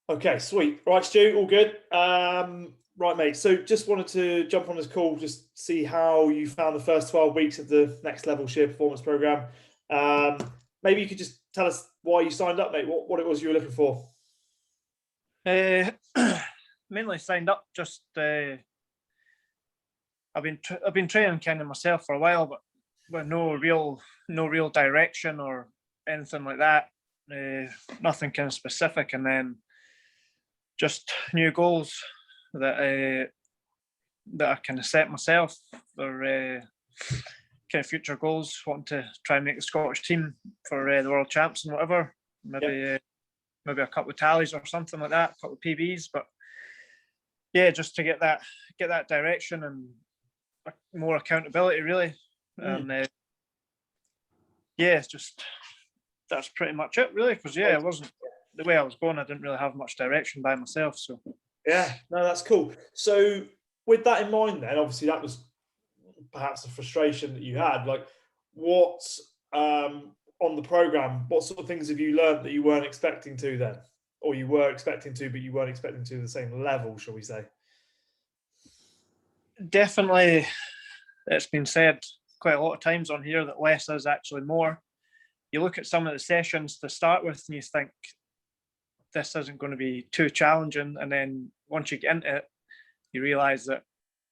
Okay, sweet. Right, Stu, all good. Right, mate. So just wanted to jump on this call, just see how you found the first 12 weeks of the Next Level Shear Performance program. Um, Maybe you could just tell us why you signed up, mate. What it was you were looking for. Mainly signed up just I've been training kind of myself for a while, but with no real direction or anything like that. Nothing kind of specific, and then just new goals that I kind of set myself for kind of future goals. Wanting to try and make the Scottish team for the World Champs and whatever. Maybe a couple of tallies or something like that, a couple of PBs, but yeah, just to get that direction and more accountability, really. And yeah, it's just that's pretty much it, really. Because it wasn't the way I was going. I didn't really have much direction by myself. So Yeah, no, that's cool. So with that in mind, then obviously that was perhaps a frustration that you had. Like, what on the program? What sort of things have you learned that you weren't expecting to then, or you were expecting to, but you weren't expecting to the same level, shall we say? definitely, it's been said quite a lot of times on here that less is actually more. You look at some of the sessions to start with, and you think this isn't going to be too challenging, and then once you get into it, you realise that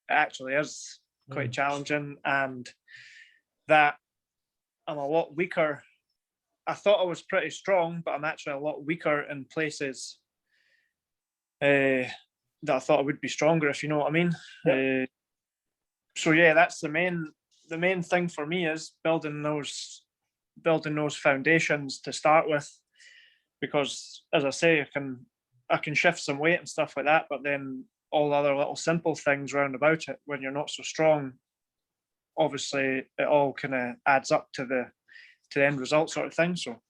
it actually is quite challenging, and that I'm a lot weaker. I thought I was pretty strong, but I'm actually a lot weaker in places that I thought I would be stronger, if you know what I mean. Yeah. So yeah, that's the main thing for me is building those foundations to start with, because as I say, I can shift some weight and stuff like that, but then all the other little simple things round about it, when you're not so strong, obviously it all kind of adds up to the end result sort of thing. So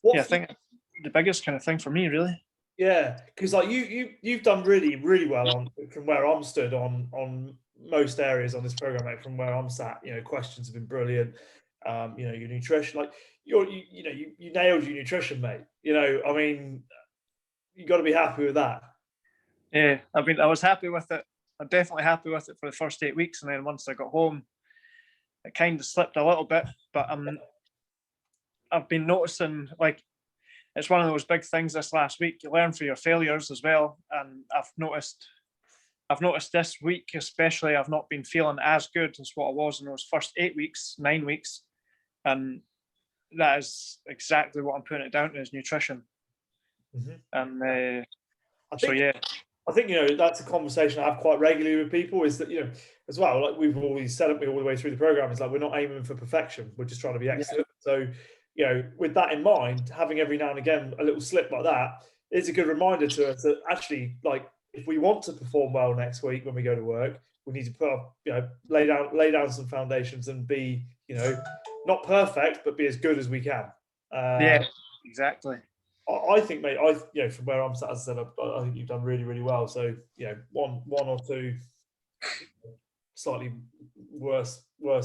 yeah, I think the biggest kind of thing for me, really. Yeah, because like you've done really well on from where I'm stood on most areas on this program, mate. From where I'm sat, questions have been brilliant. Your nutrition, like you nailed your nutrition, mate. I mean, you got to be happy with that. Yeah, I was happy with it. I'm definitely happy with it for the first 8 weeks, and then once I got home, it kind of slipped a little bit. But I've been noticing, like, it's one of those big things this last week. You learn from your failures as well, and I've noticed this week especially, I've not been feeling as good as what I was in those first 8 weeks, 9 weeks, and that is exactly what I'm putting it down to, is nutrition. And I think that's a conversation I have quite regularly with people. Is that as well, like we've always said it all the way through the program, is like we're not aiming for perfection. We're just trying to be excellent. So with that in mind, having every now and again a little slip like that is a good reminder to us that actually, like, if we want to perform well next week when we go to work, we need to put up, lay down some foundations and be, not perfect, but be as good as we can. Yeah, exactly. I think, mate, from where I'm sat, as I said, I think you've done really well. So, one or two slightly worse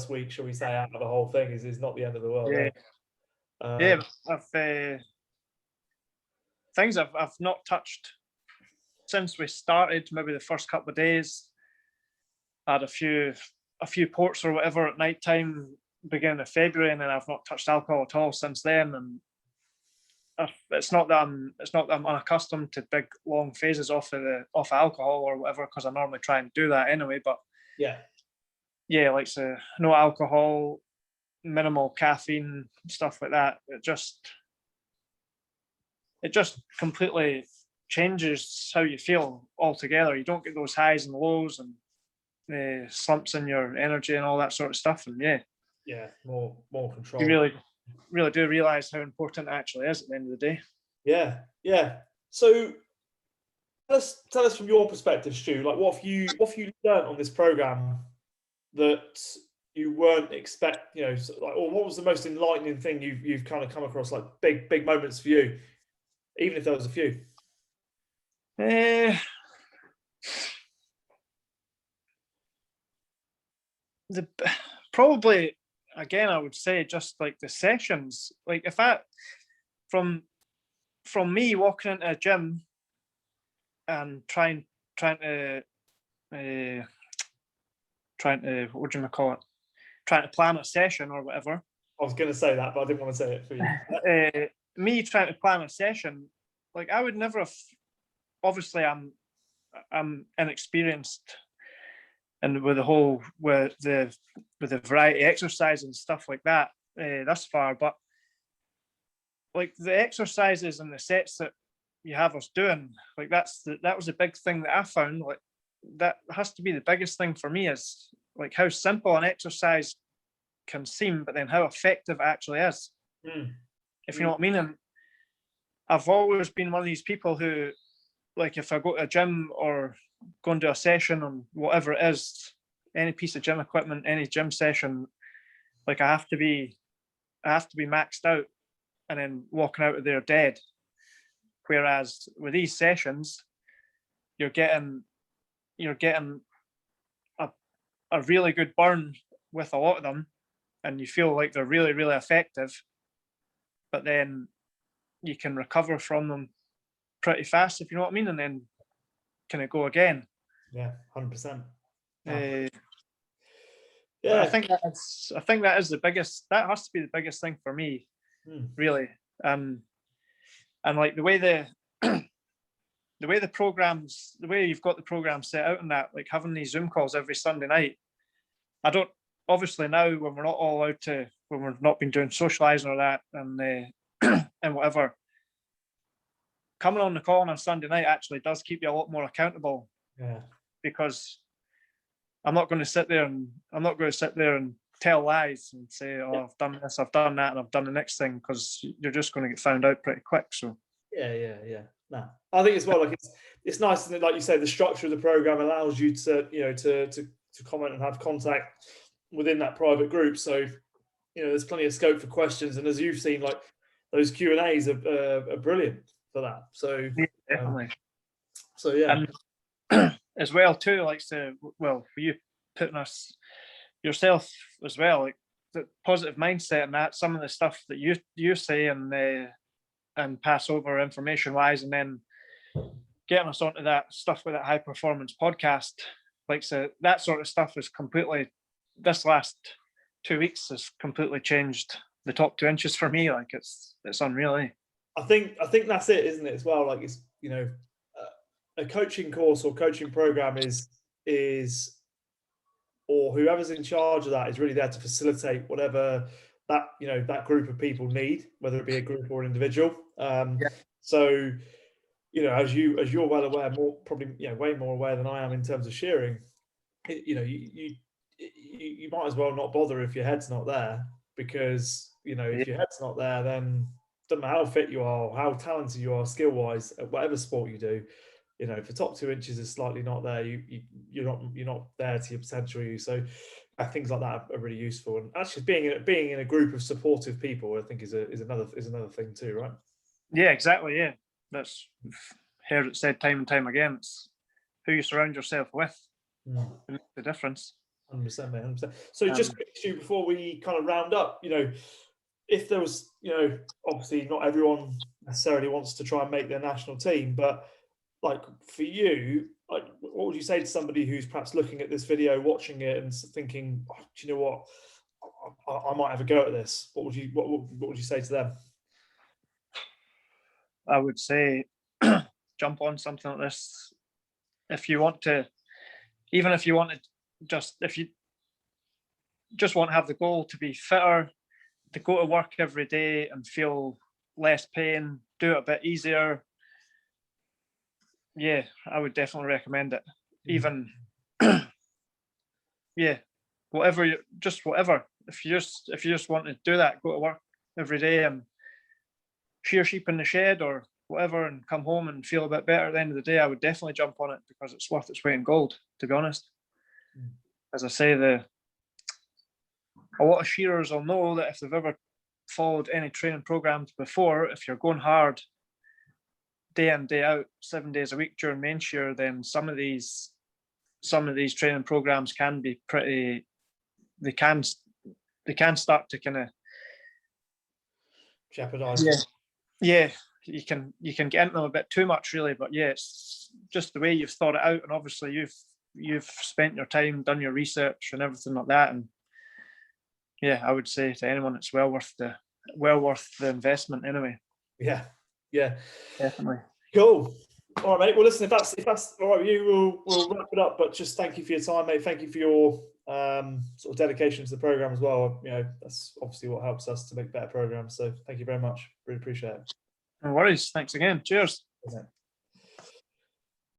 weeks, shall we say, out of the whole thing is not the end of the world. Yeah, things I've not touched since we started. Maybe the first couple of days, I had a few ports or whatever at night time, beginning of February, and then I've not touched alcohol at all since then. And it's not that I'm unaccustomed to big long phases off alcohol or whatever, because I normally try and do that anyway. But like no alcohol, minimal caffeine, stuff like that. It just completely changes how you feel altogether. You don't get those highs and lows and slumps in your energy and all that sort of stuff. And more control. You really do realize how important it actually is at the end of the day. Yeah. So tell us from your perspective, Stu, like what have you learned on this program that you weren't expecting, or what was the most enlightening thing you've kind of come across, like big moments for you, even if there was a few? Probably, again, I would say just like the sessions, like if that from from me walking into a gym and trying to what do you call it? Trying to plan a session or whatever. I was going to say that, but I didn't want to say it for you. Me trying to plan a session, like I would never have. Obviously, I'm inexperienced, and with the variety of exercises and stuff like that thus far. But like the exercises and the sets that you have us doing, like that was a big thing that I found. Like that has to be the biggest thing for me, is like how simple an exercise can seem, but then how effective it actually is. If you know what I mean. And I've always been one of these people who, like, if I go to a gym or go and do a session on whatever it is, any piece of gym equipment, any gym session, like I have to be maxed out and then walking out of there dead. Whereas with these sessions, you're getting a really good burn with a lot of them, and you feel like they're really, really effective, but then you can recover from them pretty fast, if you know what I mean, and then kind of go again. Yeah, 100%. Yeah, I think that is the biggest. That has to be the biggest thing for me, really. And like the way the programs, the way you've got the program set out and that, like having these Zoom calls every Sunday night. I don't, obviously now when we're not all allowed to, when we've not been doing socializing or that and and whatever, coming on the call on a Sunday night actually does keep you a lot more accountable. Yeah. Because I'm not going to sit there and tell lies and say, oh, I've done this, I've done that, and I've done the next thing, because you're just going to get found out pretty quick. So yeah. No, I think as well, like it's nice, isn't it? Like you say, the structure of the program allows you to, you know, to comment and have contact within that private group. So, you know, there's plenty of scope for questions, and as you've seen, like those Q&As are brilliant for that. So yeah, definitely. So yeah, and as well too, like for you putting us yourself as well, like the positive mindset and that, some of the stuff that you say and pass over information wise, and then getting us onto that stuff with that high performance podcast, like so that sort of stuff is completely, this last 2 weeks has completely changed the top 2 inches for me. Like it's unreal. Eh? I think that's it, isn't it, as well? Like it's, you know, a coaching course or coaching program is or whoever's in charge of that is really there to facilitate whatever that, you know, that group of people need, whether it be a group or an individual. So, you know, as you're well aware, more probably, you know, way more aware than I am in terms of shearing, you know, you might as well not bother if your head's not there, because, you know, if your head's not there, then it doesn't matter how fit you are, how talented you are skill wise at whatever sport you do. You know, if the top 2 inches is slightly not there, you're not there to your potential. So things like that are really useful. And actually being in a group of supportive people, I think is another thing too, right? Yeah, exactly. Yeah, that's heard it said time and time again. It's who you surround yourself with makes the difference. 100%, mate, 100%. So just quickly before we kind of round up, you know, if there was, you know, obviously not everyone necessarily wants to try and make their national team, but like for you, like, what would you say to somebody who's perhaps looking at this video, watching it, and thinking, oh, do you know what, I might have a go at this? What would you say to them? I would say jump on something like this if you want to, even if you want to if you just want to have the goal to be fitter, to go to work every day and feel less pain, do it a bit easier. Yeah, I would definitely recommend it. Even, yeah, whatever. If you just want to do that, go to work every day and shear sheep in the shed or whatever, and come home and feel a bit better at the end of the day, I would definitely jump on it, because it's worth its weight in gold, to be honest. As I say, a lot of shearers will know that if they've ever followed any training programs before, if you're going hard day in, day out, 7 days a week during main shear, then some of these training programs can be pretty, they can start to kind of jeopardize. Yeah, you can get into them a bit too much, really. But yeah, it's just the way you've thought it out, and obviously you've spent your time, done your research, and everything like that. And yeah, I would say to anyone, it's well worth the investment anyway. Yeah, Definitely. Cool. All right, mate. Well, listen, if that's all right with you, we'll wrap it up. But just thank you for your time, mate. Thank you for your sort of dedication to the program as well. You know, that's obviously what helps us to make better programs. So thank you very much. Really appreciate it. No worries. Thanks again. Cheers. Okay.